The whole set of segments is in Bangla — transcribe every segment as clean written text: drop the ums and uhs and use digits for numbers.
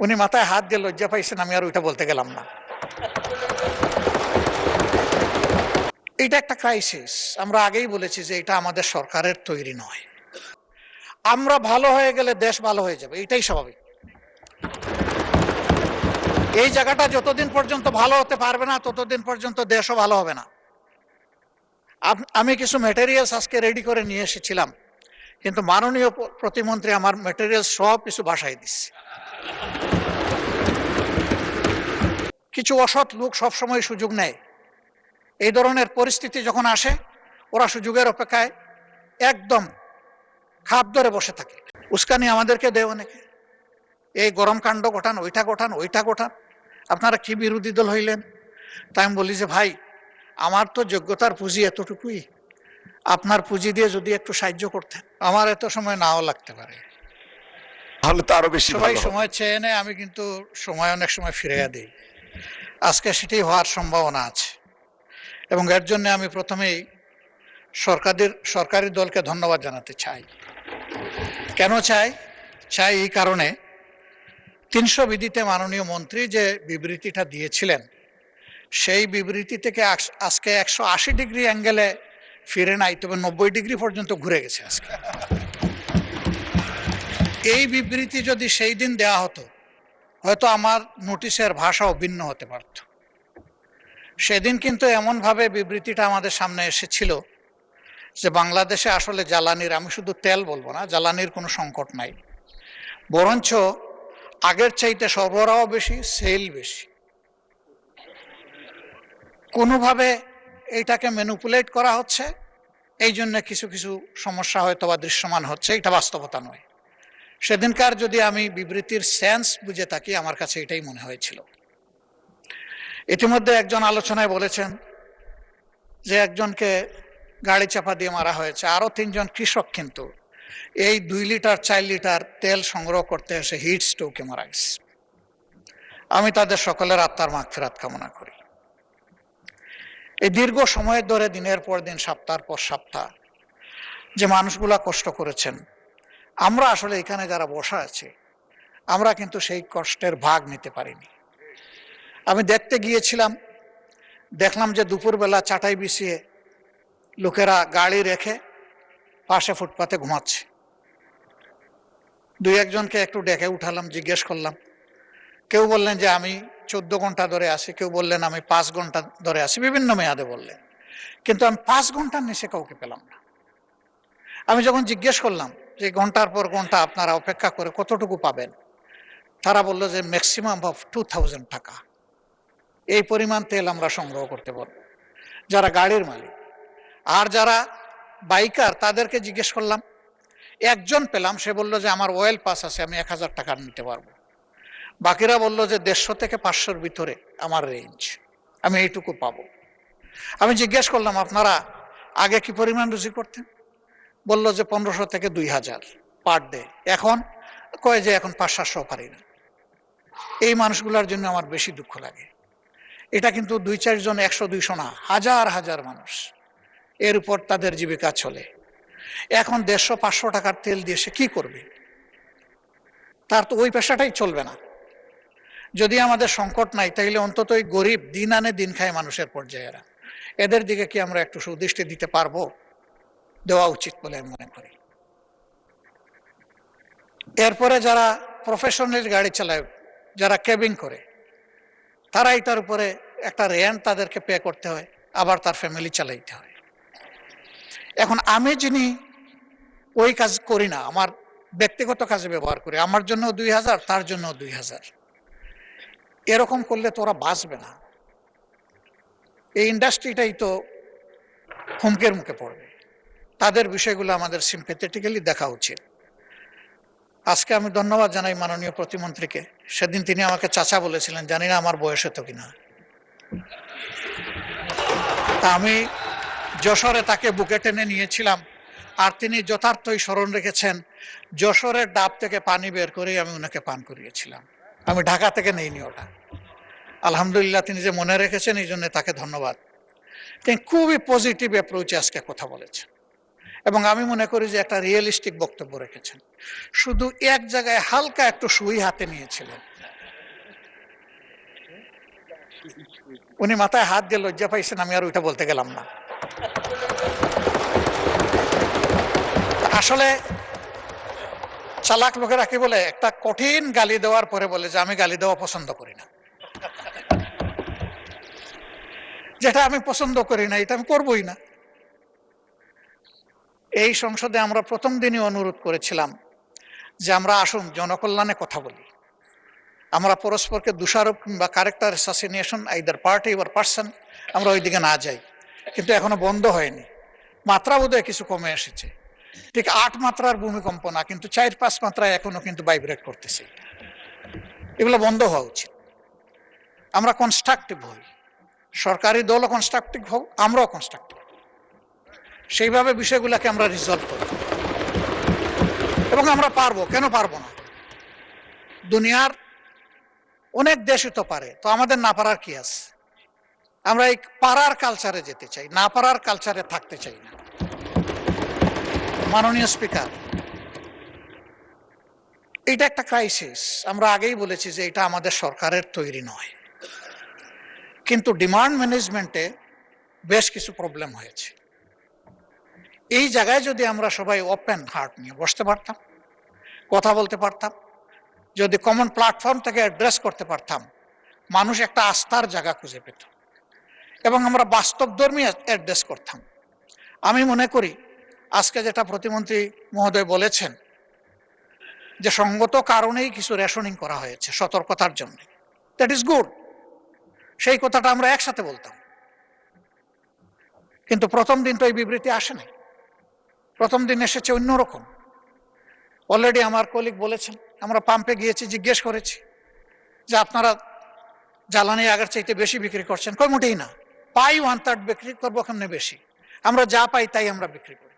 উনি মাথায় হাত দিয়ে লজ্জা পাইছেন, আমি আর ওইটা বলতে গেলাম না। এটা একটা ক্রাইসিস। আমরা আগেই বলেছি যে এটা আমাদের সরকারের তৈরি নয়। আমরা ভালো হয়ে গেলে দেশ ভালো হয়ে যাবে, এটাই স্বাভাবিক। এই জায়গাটা যতদিন পর্যন্ত ভালো হতে পারবে না ততদিন পর্যন্ত দেশও ভালো হবে না। আমি কিছু ম্যাটেরিয়ালস আজকে রেডি করে নিয়ে এসেছিলাম, কিন্তু মাননীয় প্রতিমন্ত্রী আমার ম্যাটেরিয়ালস সব কিছু বাসায় দিচ্ছে। কিছু অসৎ লোক সবসময় সুযোগ নেয়। এই ধরনের পরিস্থিতি যখন আসে ওরা সুযোগের অপেক্ষায় একদম খাপ ধরে বসে থাকে। উস্কানি আমাদেরকে দেয় অনেকে, এই গরম কাণ্ড ঘটান, ওইটা ঘটান, ওইটা ঘটান, আপনারা কি বিরোধী দল হইলেন? তাই আমি বলি যে ভাই, আমার তো যোগ্যতার পুঁজি এতটুকুই, আপনার পুঁজি দিয়ে যদি একটু সাহায্য করতেন, আমার এত সময় নাও লাগতে পারে। তাহলে তো আরো বেশি সবাই ভালো। সময় চেয়ে নেয়, আমি কিন্তু সময় অনেক সময় ফিরিয়ে দিই। আজকে সেটি হওয়ার সম্ভাবনা আছে এবং এর জন্য আমি প্রথমেই সরকারি দলকে ধন্যবাদ জানাতে চাই। কেন চাই? চাই এই কারণে 300 বিধিতে মাননীয় মন্ত্রী যে বিবৃতিটা দিয়েছিলেন, সেই বিবৃতি থেকে আজকে 180 ডিগ্রি অ্যাঙ্গেলে ফিরে নাই, তবে 90 ডিগ্রি পর্যন্ত ঘুরে গেছে আজকে। এই বিবৃতি যদি সেই দিন দেওয়া হতো, হয়তো আমার নোটিশের ভাষাও ভিন্ন হতে পারত। সেদিন কিন্তু এমনভাবে বিবৃতিটা আমাদের সামনে এসেছিল যে বাংলাদেশে আসলে জ্বালানির, আমি শুধু তেল বলবো না, জ্বালানির কোনো সংকট নাই, বরঞ্চ আগের চাইতে সরবরাহ বেশি, সেল বেশি। কোনোভাবে এইটাকে ম্যানিপুলেট করা হচ্ছে, এই জন্য কিছু কিছু সমস্যা হয়তো বা দৃশ্যমান হচ্ছে, এটা বাস্তবতা নয়। সেদিনকার যদি আমি বিবৃতির সেন্স বুঝে থাকি, আমার কাছে এটাই মনে হয়েছিল। ইতিমধ্যে একজন আলোচনায় বলেছেন যে একজনকে গাড়ি চাপা দিয়ে মারা হয়েছে, আরো 3 জন কৃষক কিন্তু এই 2 লিটার 4 লিটার তেল সংগ্রহ করতে এসে হিট স্ট্রোকে মারা গেছে। আমি তাদের সকলের আত্মার মাগফিরাত কামনা করি। এই দীর্ঘ সময় ধরে দিনের পর দিন, সপ্তাহের পর সপ্তাহ যে মানুষগুলা কষ্ট করেছেন, আমরা আসলে এখানে যারা বসা আছে, আমরা কিন্তু সেই কষ্টের ভাগ নিতে পারিনি। আমি দেখতে গিয়েছিলাম, দেখলাম যে দুপুরবেলা চাটাই বিছিয়ে লোকেরা গাড়ি রেখে পাশে ফুটপাতে ঘুমাচ্ছে। 2-1 জনকে একটু ডেকে উঠালাম, জিজ্ঞেস করলাম। কেউ বললেন যে আমি 14 ঘন্টা ধরে আছি, কেউ বললেন আমি 5 ঘন্টা ধরে আছি, বিভিন্ন মেয়াদে বললেন, কিন্তু আমি 5 ঘন্টার নিচে কাউকে পেলাম না। আমি যখন জিজ্ঞেস করলাম যে ঘন্টার পর ঘন্টা আপনারা অপেক্ষা করে কতটুকু পাবেন, তারা বললো যে ম্যাক্সিমাম অফ 2000 টাকা, এই পরিমাণ তেল আমরা সংগ্রহ করতে পারবো, যারা গাড়ির মালিক। আর যারা বাইকার তাদেরকে জিজ্ঞেস করলাম, একজন পেলাম, সে বললো যে আমার অয়েল পাস আছে, আমি 1000 টাকা নিতে পারবো। বাকিরা বললো যে 150 থেকে 500-র ভিতরে আমার রেঞ্জ, আমি এইটুকু পাবো। আমি জিজ্ঞেস করলাম আপনারা আগে কি পরিমাণ রুজি করতেন? বললো যে 1500 থেকে 2000 পার ডে। এখন কয় যে এখন 500-700 পারি না। এই মানুষগুলোর জন্য আমার বেশি দুঃখ লাগে। এটা কিন্তু 2-4 জন, 100-200 না, হাজার হাজার মানুষ, এর উপর তাদের জীবিকা চলে। এখন 150-500 টাকার তেল দিয়ে সে কি করবে? তার তো ওই পেশাটাই চলবে না। যদি আমাদের সংকট নাই, তাইলে অন্তত ওই গরিব দিন আনে দিন খায় মানুষের পর্যায়েরা, এদের দিকে কি আমরা একটু সুদৃষ্টি দিতে পারবো? দেওয়া উচিত বলে আমি মনে করি। এরপরে যারা প্রফেশনাল গাড়ি চালায়, যারা ক্যাবিং করে, তারা এটার উপরে একটা রেন্ট তাদেরকে পে করতে হয়, আবার তার ফ্যামিলি চালাইতে হয়। এখন আমি যিনি ওই কাজ করি না, আমার ব্যক্তিগত কাজে ব্যবহার করি, আমার জন্য 2000, তার জন্য 2000, এরকম করলে তো ওরা বাঁচবে না। এই ইন্ডাস্ট্রিটাই তো হুমকের মুখে পড়বে। তাদের বিষয়গুলো আমাদের সিম্প্যাথেটিক্যালি দেখা উচিত। আজকে আমি ধন্যবাদ জানাই মাননীয় প্রতিমন্ত্রীকে। সেদিন তিনি আমাকে চাচা বলেছিলেন, জানি না আমার বয়স হতো কিনা। তা আমি যশোরে তাকে বুকে টেনে নিয়েছিলাম, আর তিনি যথার্থই স্মরণ রেখেছেন, যশোরের ডাব থেকে পানি বের করেই আমি ওনাকে পান করিয়েছিলাম। আমি ঢাকা থেকে নেইনি ওটা। আলহামদুলিল্লাহ, তিনি যে মনে রেখেছেন, এই জন্য তাকে ধন্যবাদ। তিনি খুবই পজিটিভ অ্যাপ্রোচে আজকে কথা বলেছেন এবং আমি মনে করি যে একটা রিয়েলিস্টিক বক্তব্য রেখেছেন। শুধু এক জায়গায় হালকা একটু সুই হাতে নিয়েছিলেন, উনি মাথায় হাত দিয়ে লজ্জা পাইছেন, আমি আর ওইটা বলতে গেলাম না। আসলে চালাক লোকেরা কি বলে, একটা কঠিন গালি দেওয়ার পরে বলে যে আমি গালি দেওয়া পছন্দ করি না। যেটা আমি পছন্দ করি না এটা আমি করবই না। এই সংসদে আমরা প্রথম দিনই অনুরোধ করেছিলাম যে আমরা আসুন জনকল্যাণে কথা বলি, আমরা পরস্পরকে দোষারোপ কিংবা character assassination either party or person আমরা ওই দিকে না যাই। কিন্তু এখনো বন্ধ হয়নি, মাত্রা বোধহয় কিছু কমে এসেছে, ঠিক 8 মাত্রার ভূমিকম্প না, কিন্তু 4-5 মাত্রায় এখনো কিন্তু ভাইব্রেট করতেছে। এগুলো বন্ধ হওয়া উচিত। আমরা কনস্ট্রাকটিভ হই, সরকারি দলও কনস্ট্রাকটিভ হোক, আমরাও কনস্ট্রাকটিভ, সেইভাবে বিষয়গুলোকে আমরা রিজলভ করি এবং আমরা পারবো, কেন পারবো না? দুনিয়ার অনেক দেশই তো পারে, তো আমাদের না পারার কি আছে? আমরা এই পারার কালচারে যেতে চাই, না পারার কালচারে থাকতে চাই না। মাননীয় স্পিকার, এটা একটা ক্রাইসিস। আমরা আগেই বলেছি যে এটা আমাদের সরকারের তৈরি নয়, কিন্তু ডিমান্ড ম্যানেজমেন্টে বেশ কিছু প্রবলেম হয়েছে। এই জায়গায় যদি আমরা সবাই ওপেন হার্ট নিয়ে বসতে পারতাম, কথা বলতে পারতাম, যদি কমন প্ল্যাটফর্ম থেকে অ্যাড্রেস করতে পারতাম, মানুষ একটা আস্থার জায়গা খুঁজে পেত এবং আমরা বাস্তবধর্মী অ্যাড্রেস করতাম। আমি মনে করি আজকে যেটা প্রতিমন্ত্রী মহোদয় বলেছেন যে সঙ্গত কারণেই কিছু রেশনিং করা হয়েছে সতর্কতার জন্য, দ্যাট ইজ গুড। সেই কথাটা আমরা একসাথে বলতাম, কিন্তু প্রথম দিন তো এই বিবৃতি আসে নাই। প্রথম দিন এসেছে অন্যরকম। অলরেডি আমার কলিগ বলেছেন, আমরা পাম্পে গিয়েছি, জিজ্ঞেস করেছি যে আপনারা জ্বালানি আগের চাইতে বেশি বিক্রি করছেন। কই মোটেই না, পাই 1/3 বিক্রি করবো কেমনে বেশি, আমরা যা পাই তাই আমরা বিক্রি করি।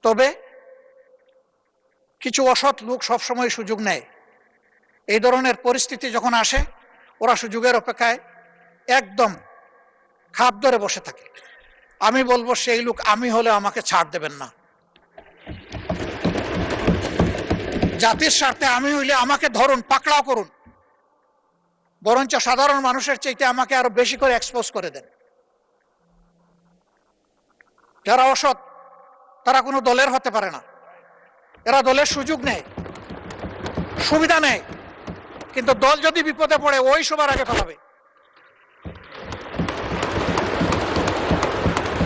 তবে কিছু অসৎ লোক সবসময় সুযোগ নেয়। এই ধরনের পরিস্থিতি যখন আসে, ওরা সুযোগের অপেক্ষায় একদম খাপ ধরে বসে থাকে। আমি বলবো সেই লোক আমি হলে আমাকে ছাড় দেবেন না। জাতির স্বার্থে আমি হইলে আমাকে ধরুন, পাকড়াও করুন, বরঞ্চ সাধারণ মানুষের চাইতে আমাকে আরো বেশি করে এক্সপোজ করে দেন। যারা অসৎ তারা কোনো দলের হতে পারে না, এরা দলের সুযোগ নেয়, সুবিধা নেয়, কিন্তু দল যদি বিপদে পড়ে ওই সবার আগে পালাবে।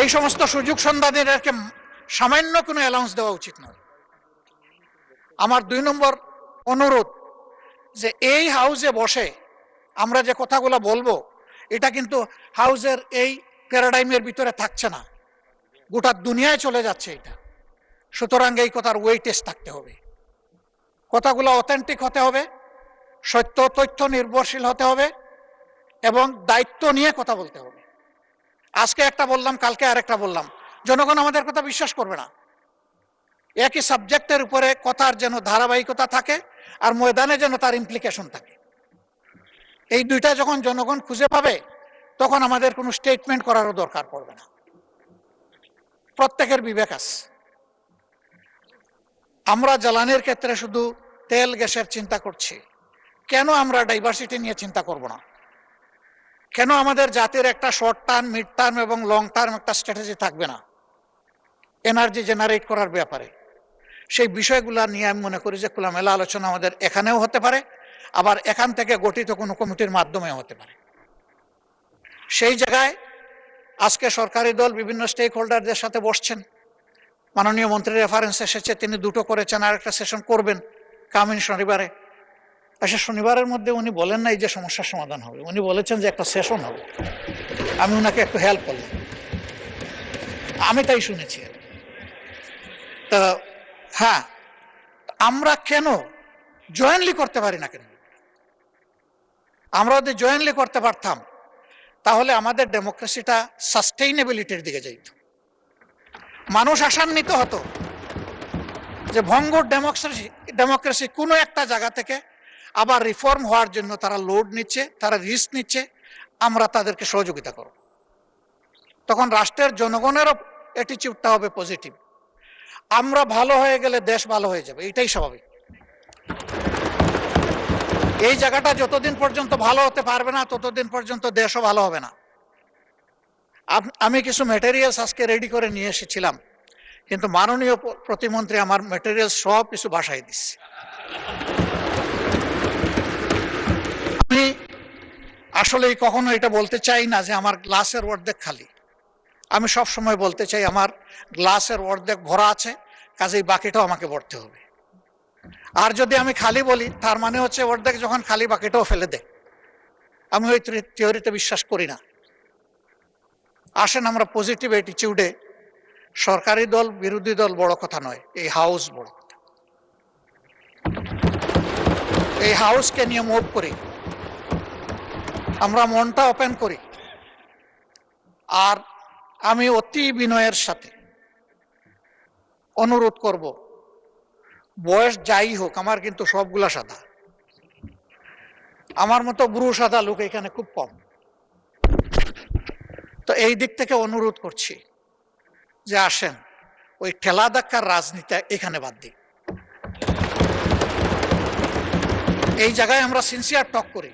এই সমস্ত সুযোগ সন্ধানীদেরকে সামান্য কোনো অ্যালাউন্স দেওয়া উচিত নয়। আমার 2 নম্বর অনুরোধ যে এই হাউসে বসে আমরা যে কথাগুলো বলবো, এটা কিন্তু হাউসের এই প্যারাডাইমের ভিতরে থাকছে না, গোটা দুনিয়ায় চলে যাচ্ছে এটা। সুতরাং এই কথার ওয়েটেজ থাকতে হবে, কথাগুলো অথেন্টিক হতে হবে, সত্য তথ্য নির্ভরশীল হতে হবে এবং দায়িত্ব নিয়ে কথা বলতে হবে। আজকে একটা বললাম, কালকে আরেকটা বললাম, জনগণ আমাদের কথা বিশ্বাস করবে না। একই সাবজেক্টের উপরে কথার যেন ধারাবাহিকতা থাকে আর ময়দানে যেন তার ইমপ্লিকেশন থাকে। এই দুইটা যখন জনগণ খুঁজে পাবে, তখন আমাদের কোনো স্টেটমেন্ট করারও দরকার পড়বে না। প্রত্যেকের বিবেক আছে। আমরা জ্বালানির ক্ষেত্রে শুধু তেল গ্যাসের চিন্তা করছি, কেন আমরা ডাইভার্সিটি নিয়ে চিন্তা করব না? কেন আমাদের জাতির একটা শর্ট টার্ম, মিড টার্ম এবং লং টার্ম একটা স্ট্র্যাটেজি থাকবে না এনার্জি জেনারেট করার ব্যাপারে? সেই বিষয়গুলো নিয়ে আমি মনে করি যে খোলামেলা আলোচনা আমাদের এখানেও হতে পারে, আবার এখান থেকে গঠিত কোনো কমিটির মাধ্যমেও হতে পারে। সেই জায়গায় আজকে সরকারি দল বিভিন্ন স্টেক হোল্ডারদের সাথে বসছেন। মাননীয় মন্ত্রীর রেফারেন্স এসেছে, তিনি 2টো করেছেন, আর একটা সেশন করবেন কামিং শনিবারে। আচ্ছা, শনিবারের মধ্যে উনি বলেন নাই যে সমস্যার সমাধান হবে, উনি বলেছেন যে একটা সেশন হবে। আমি ওনাকে একটু হেল্প করলাম, আমি তাই শুনেছি। তো হ্যাঁ, আমরা কেন জয়েন্টলি করতে পারি না? কেন আমরা যদি জয়েন্টলি করতে পারতাম, তাহলে আমাদের ডেমোক্রেসিটা সাস্টেইনেবিলিটির দিকে যাইত। মানুষ আশান্বিত হতো যে ভঙ্গুর ডেমোক্রেসি কোনো একটা জায়গা থেকে আবার রিফর্ম হওয়ার জন্য তারা লোড নিচ্ছে, তারা রিস্ক নিচ্ছে, আমরা তাদেরকে সহযোগিতা করব। তখন রাষ্ট্রের জনগণেরও অ্যাটিটিউডটা হবে পজিটিভ। আমরা ভালো হয়ে গেলে দেশ ভালো হয়ে যাবে, এটাই স্বাভাবিক। এই জায়গাটা যতদিন পর্যন্ত ভালো হতে পারবে না ততদিন পর্যন্ত দেশও ভালো হবে না। আমি কিছু ম্যাটেরিয়ালস আজকে রেডি করে নিয়ে এসেছিলাম, কিন্তু মাননীয় প্রতিমন্ত্রী আমার ম্যাটেরিয়ালস সব কিছু বাসায় দিচ্ছে। আমি আসলেই কখনো এটা বলতে চাই না যে আমার গ্লাসের অর্ধেক খালি। আমি সব সময় বলতে চাই আমার গ্লাসের অর্ধেক ভরা আছে, কাজেই বাকিটাও আমাকে ভরতে হবে। আর যদি আমি খালি বলি তার মানে হচ্ছে অর্ধেক যখন খালি বাকিটাও ফেলে দে। আমি ওই থিওরিতে বিশ্বাস করি না। আসেন আমরা পজিটিভ অ্যাটিটিউডে, সরকারি দল বিরোধী দল বড় কথা নয়, এই হাউস বড় কথা। এই হাউসকে নিয়ে মুভ করি, আমরা মনটা ওপেন করি। আর আমি অতি বিনয়ের সাথে অনুরোধ করব, বয়স যাই হোক আমার কিন্তু সবগুলা সাদা, আমার মতো বুড়ো সাদা লোক এখানে খুব কম। তো এই দিক থেকে অনুরোধ করছি যে আসেন ওই ঠেলা ধাক্কার রাজনীতি এখানে বাদ দিই। এই জায়গায় আমরা সিনসিয়ার টক করি,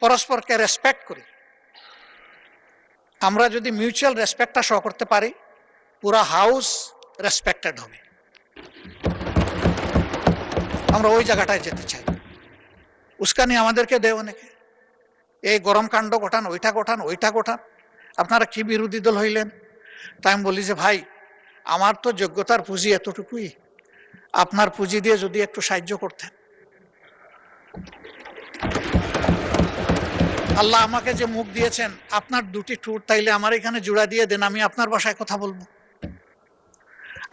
পরস্পরকে রেসপেক্ট করি। আমরা যদি মিউচুয়াল রেসপেক্টটা শো করতে পারি, পুরা হাউস রেসপেক্টেড হবে। আমরা ওই জায়গাটায় যেতে চাই। উস্কানি আমাদেরকে দেয় অনেকে, এই গরম কাণ্ড ঘটান, ওইটা ঘটান, ওইটা ঘটান, আপনারা কি বিরোধী দল হইলেন। তাই আমি বলি যে ভাই, আমার তো যোগ্যতার পুঁজি এতটুকুই, আপনার পুঁজি দিয়ে যদি একটু সাহায্য করতেন। আল্লাহ আমাকে যে মুখ দিয়েছেন, আপনার দুটি ঠোঁট, তাইলে আমার এখানে জোড়া দিয়ে দেন, আমি আপনার ভাষায় কথা বলবো।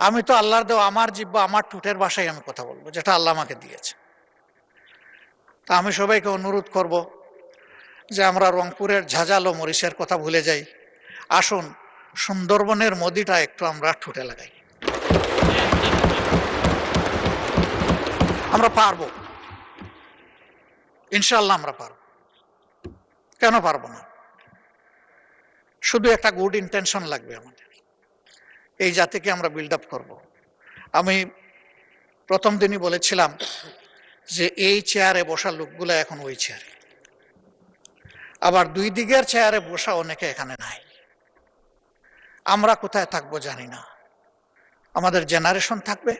আমি তো আল্লাহর দেওয়া আমার জিহ্বা, আমার ঠোঁটের ভাষায় আমি কথা বলবো, যেটা আল্লাহ আমাকে দিয়েছে। তা আমি সবাইকে অনুরোধ করব যে আমরা রংপুরের ঝাঁঝালো মরিচের কথা ভুলে যাই। আসুন সুন্দরবনের মদিটা একটু আমরা ঠোঁটে লাগাই। আমরা পারবো, ইনশাআল্লাহ আমরা পারবো। কেন পারবো না? শুধু একটা গুড ইন্টেনশন লাগবে আমাদের, এই জাতিকে আমরা বিল্ড আপ করবো। আমি প্রথম দিনই বলেছিলাম যে এই চেয়ারে বসা লোকগুলো এখন ওই চেয়ারে, আবার দুই দিকের চেয়ারে বসা অনেকে এখানে নাই। আমরা কোথায় থাকবো জানি না, আমাদের জেনারেশন থাকবে,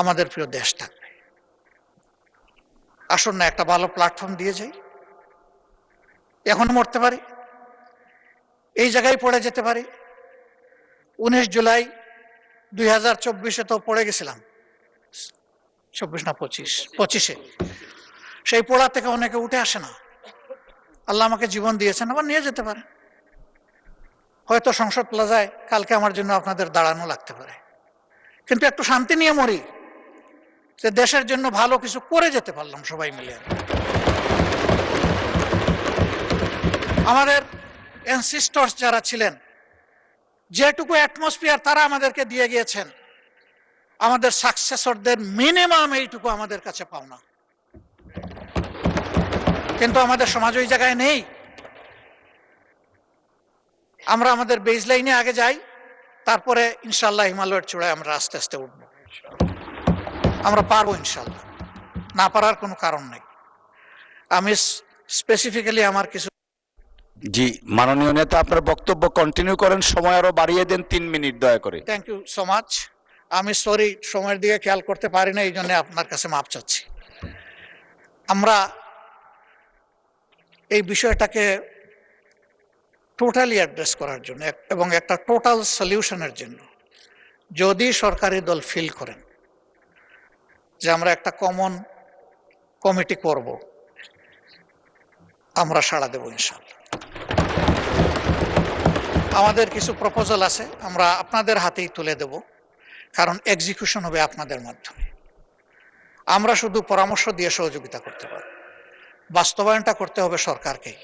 আমাদের প্রিয় দেশ থাকবে। আসুন না একটা ভালো প্ল্যাটফর্ম দিয়ে যাই। এখন মরতে পারি, এই জায়গায় পড়ে যেতে পারি। 19 জুলাই 2024 তো পড়ে গেছিলাম, 24 না 25-এ। সেই পড়া থেকে অনেকে উঠে আসে না। আল্লাহ আমাকে জীবন দিয়েছেন, আবার নিয়ে যেতে পারে। হয়তো সংসদ প্লাজায় কালকে আমার জন্য আপনাদের দাঁড়ানো লাগতে পারে, কিন্তু একটু শান্তি নিয়ে মরি, যে দেশের জন্য ভালো কিছু করে যেতে পারলাম সবাই মিলে। আমাদের অ্যানসিস্টরস যারা ছিলেন, যেটুকু অ্যাটমসফিয়ার তারা আমাদেরকে দিয়ে গিয়েছেন, আমাদের সাকসেসরদের মিনিমাম এইটুকু আমাদের কাছে পাওনা। কিন্তু আমাদের সমাজ ওই জায়গায় নেই। আমরা আমাদের বেজ লাইনে আগে যাই, তারপরে ইনশাল্লাহ হিমালয়ের চূড়ায় আমরা আস্তে আস্তে উঠব। আমরা পারবো ইনশাল্লাহ, না পারার কোনো কারণ নেই। আমি স্পেসিফিক্যালি আমার কিছু। জি মাননীয় নেতা, আপনার বক্তব্য কন্টিনিউ করেন, সময় আরো বাড়িয়ে দেন 3 মিনিট দয়া করে। Thank you so much. আমি সরি, সময়ের দিকে খেয়াল করতে পারি না, এই জন্য আপনার কাছে মাপ চাচ্ছি। আমরা এই বিষয়টাকে টোটালি অ্যাড্রেস করার জন্য এবং একটা টোটাল সলিউশনের জন্য যদি সরকারি দল ফিল করেন যে আমরা একটা কমন কমিটি করব, আমরা সাড়া দেব ইনশাআল্লাহ। আমাদের কিছু প্রপোজাল আছে, আমরা আপনাদের হাতেই তুলে দেব, কারণ এক্সিকিউশন হবে আপনাদের মাধ্যমে। আমরা শুধু পরামর্শ দিয়ে সহযোগিতা করতে পারব, বাস্তবায়নটা করতে হবে সরকারকেই।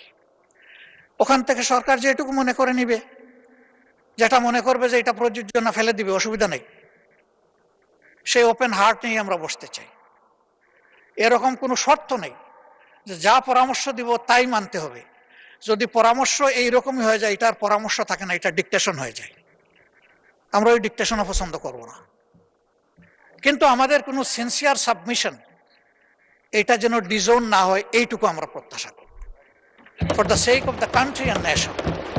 ওখান থেকে সরকার যেটুকু মনে করে নিবে, যেটা মনে করবে যে এটা প্রযোজ্য না, ফেলে দিবে, অসুবিধা নেই। সেই ওপেন হার্ট নিয়ে আমরা বসতে চাই। এরকম কোনো শর্ত নেই যে যা পরামর্শ দিব তাই মানতে হবে। যদি পরামর্শ এইরকমই হয়ে যায়, এটার পরামর্শ থাকে না, এটা ডিকটেশন হয়ে যায়। আমরা ওই ডিকটেশনও পছন্দ করব না, কিন্তু আমাদের কোনো সিনসিয়ার সাবমিশন এটা যেন ডিজোন না হয় এইটুকু আমরা প্রত্যাশা করব for the sake of the country and nation.